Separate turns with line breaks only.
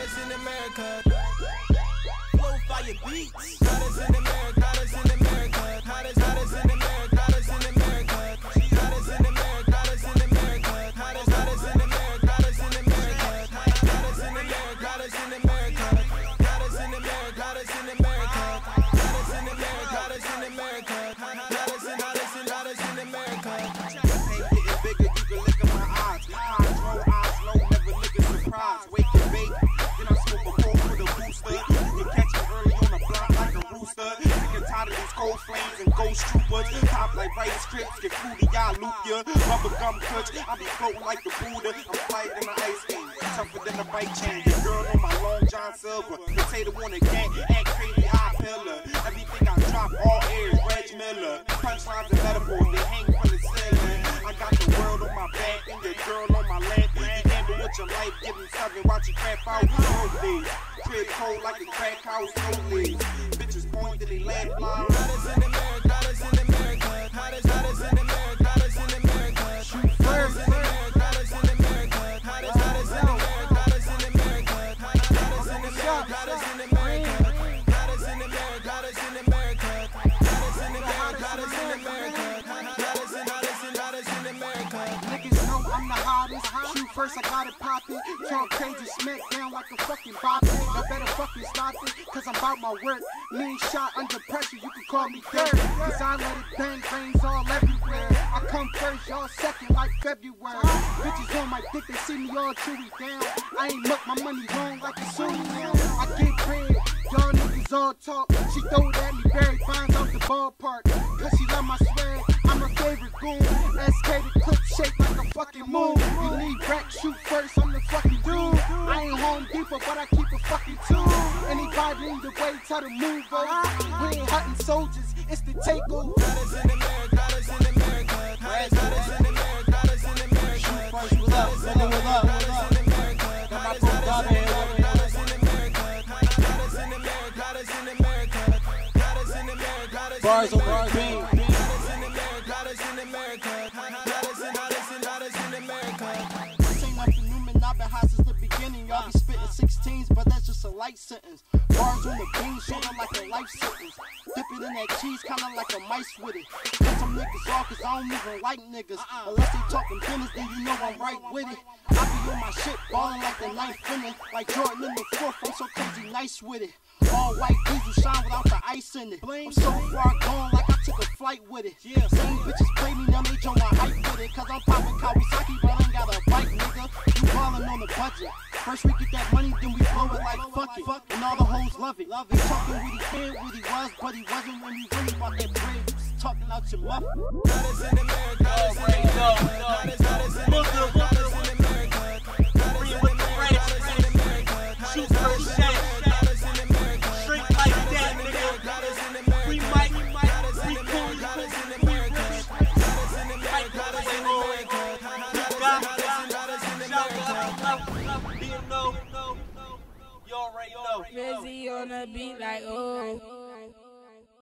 Hottest in America. Flow fire beats. Hottest in America. Hottest in America. Hottest in America. Hottest in America. She hottest in America. Hottest in America. Hottest in America. Hottest in America. Hottest in America. Hottest in America. Hottest in America. Hottest in America. Hottest in America. Hottest in America. Hottest in America.
Ain't getting bigger, you can look at my eyes. Hydro, eyes low, never looking surprised. Wake and bake, then I smoke a fork with a booster. You can catch me early on the block like a rooster. Sick and tired of these cold flames and ghost troopers. Top like rice strips, get fruity, y'all loop ya. Rubber gum clutch, I be floating like the Buddha. I'm flight in the ice game, tougher than a bike chain. Your girl on my long John Silver. Potato on the gang, act crazy, I pillar. Everything I drop, all airs, Reg Miller. Punchlines and metaphors, they hang from the ceiling. I got the world on my back and your girl on my lap. You handle with your life, giving something, watch you crap out. Road days, crib cold like a crack house, no leaves. Bitches point to they laugh loud.
Hottest in America. Hottest in America. Hottest in America. Hottest in America.
Shoot first.
Hottest in America. Hottest in America. Hottest in America. Hottest in America. Hottest in America. Hottest in America. Hottest in America. Hottest in America. Hottest in America. Hottest in America.
Niggas know I'm the hottest. Shoot first, I got it poppin'. Talk crazy, smack down like a fucking boppin'. Y'all better fucking stop it, cause I'm about my work. Mean shot under pressure, you can call me dirt. Cause I let it bang, brains all everywhere. I come first, y'all second like February. Bitches on my dick, they see me all chewy down. I ain't look my money wrong like a Sunni now. I get bread, y'all niggas all talk. She throw it at me, Barry Bonds out the ballpark. Cause she love my swag, I'm her favorite goon. SK the clip shaped like a fucking moon. You need rap, shoot first, I'm the fucking dude. I ain't Home Depot, but I keep a fucking tool. Anybody in the way, tell to move over. We ain't hunting soldiers, it's the takeover.
Hottest in America. Hottest in America. Hottest in America. Hottest in America.
Shoot first, what's up? Nigga, what's up?
Hottest in America.
Got my bro Dub in here.
Hottest in America. Hottest in America. Hottest in America. Hottest in America.
Bars over Reem.
Hottest in America. Hottest in America. Hottest in America.
This ain't nothing new, man. I've been hot since the beginning. Y'all be spitting 16s, but that's just a light sentence. Bars on the beam, sorta like a life sentence. Dip it in that cheese, kinda like a mice with it. Cut some niggas off, cause I don't even like niggas. Unless they talking business, then you know I'm right with it. I be on my shit, ballin' like the ninth inning. Like Jordan in the fourth, I'm so crazy nice with it. All white diesel shine without the ice in it. I'm so far gone, like I took a flight with it. Same bitches play me, now they join my hype with it. Cause I'm poppin' Kawasaki, but I ain't got a bike, nigga. You ballin' on the budget. First we get that money, then we blow it like fuck it. And all the hoes love it. They talking what he can, what he was, but he wasn't when he really bought that bread. You was talking out your mouth.
Hottest in America. Hottest in America. Hottest in America. Hottest in America.
Reem with the Ratchet. Shoot first shot.
Hottest in America.
Shrink like that, nigga.
Hottest in America.
Free mic,
Hottest
free
in
cool,
America. Hottest in America. Hottest in America. Hottest in America. Hottest in America.
You already know.
Busy on the beat like oh.